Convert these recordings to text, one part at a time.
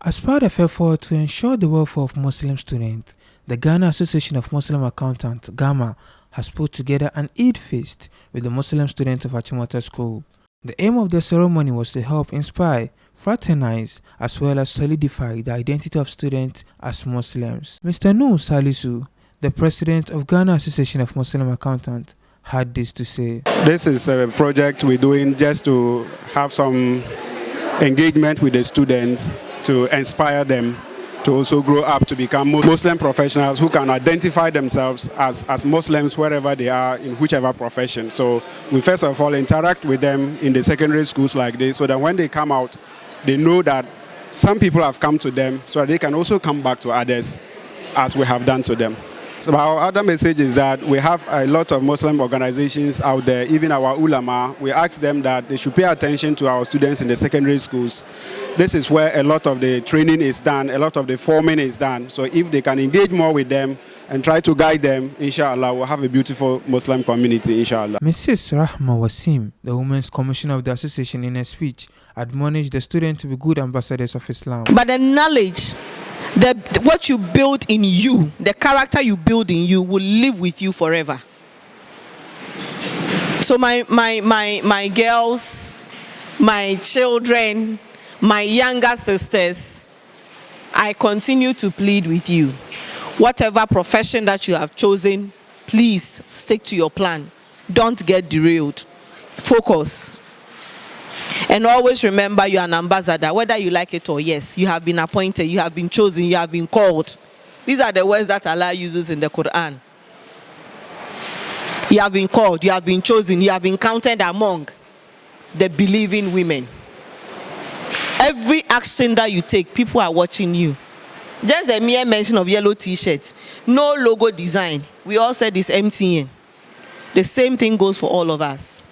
As part of effort to ensure the welfare of Muslim students, the Ghana Association of Muslim Accountants (GAMA) has put together an Eid feast with the Muslim students of Achimota School. The aim of the ceremony was to help inspire, fraternize, as well as solidify the identity of students as Muslims. Mr. Nuh Salisu, the president of Ghana Association of Muslim Accountants, had this to say. This is a project we're doing just to have some engagement with the students, to inspire them to also grow up to become Muslim professionals who can identify themselves as Muslims wherever they are in whichever profession. So we first of all interact with them in the secondary schools like this so that when they come out, they know that some people have come to them so that they can also come back to others as we have done to them. So our other message is that we have a lot of Muslim organizations out there, even our ulama. We ask them that they should pay attention to our students in the secondary schools. This is where a lot of the training is done, a lot of the forming is done. So if they can engage more with them and try to guide them, inshallah, we'll have a beautiful Muslim community, inshallah. Mrs. Rahma Wasim, the Women's Commissioner of the Association, in a speech, admonished the students to be good ambassadors of Islam. But the knowledge, what you build in you, the character you build in you will live with you forever. So my girls, my children, my younger sisters, I continue to plead with you. Whatever profession that you have chosen, please stick to your plan. Don't get derailed. Focus. And always remember you are an ambassador, whether you like it or yes. You have been appointed, you have been chosen, you have been called. These are the words that Allah uses in the Quran. You have been called, you have been chosen, you have been counted among the believing women. Every action that you take, people are watching you. Just a mere mention of yellow t-shirts, no logo design. We all said it's MTN. The same thing goes for all of us.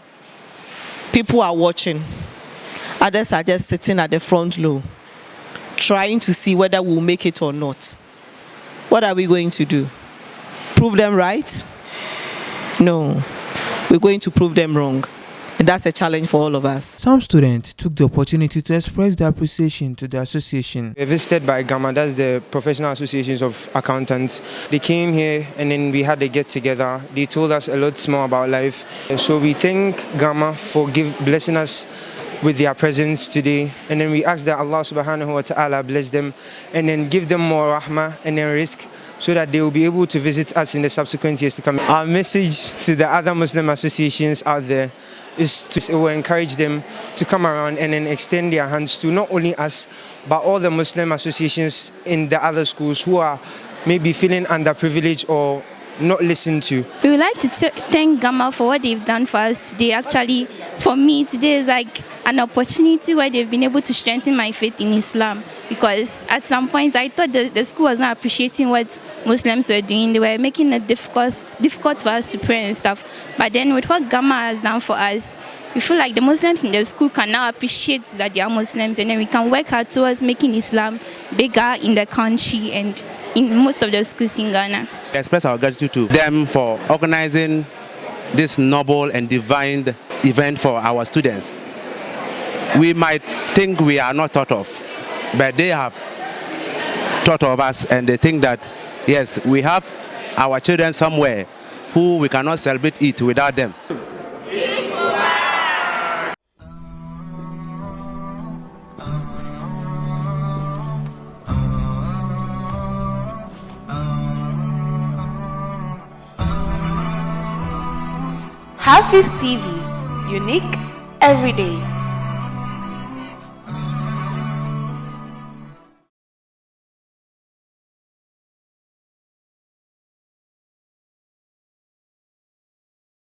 People are watching. Others are just sitting at the front row, trying to see whether we'll make it or not. What are we going to do? Prove them right? No. We're going to prove them wrong. And that's a challenge for all of us. Some students took the opportunity to express their appreciation to the association. We visited by GAMA, that's the Professional Associations of Accountants. They came here and then we had a get-together. They told us a lot more about life. So we thank GAMA for blessing us with their presence today. And then we ask that Allah subhanahu wa ta'ala bless them and then give them more rahmah and then risk so that they will be able to visit us in the subsequent years to come. Our message to the other Muslim associations out there is to encourage them to come around and then extend their hands to not only us, but all the Muslim associations in the other schools who are maybe feeling underprivileged or not listened to. We would like to thank GAMA for what they've done for us today. Actually, for me, today is like an opportunity where they've been able to strengthen my faith in Islam. Because at some points, I thought the school was not appreciating what Muslims were doing. They were making it difficult for us to pray and stuff. But then with what GAMA has done for us, we feel like the Muslims in the school can now appreciate that they are Muslims, and then we can work hard towards making Islam bigger in the country and in most of the schools in Ghana. We express our gratitude to them for organizing this noble and divine event for our students. We might think we are not thought of, but they have thought of us, and they think that, yes, we have our children somewhere who we cannot celebrate it without them. HAFIZ TV, unique every day.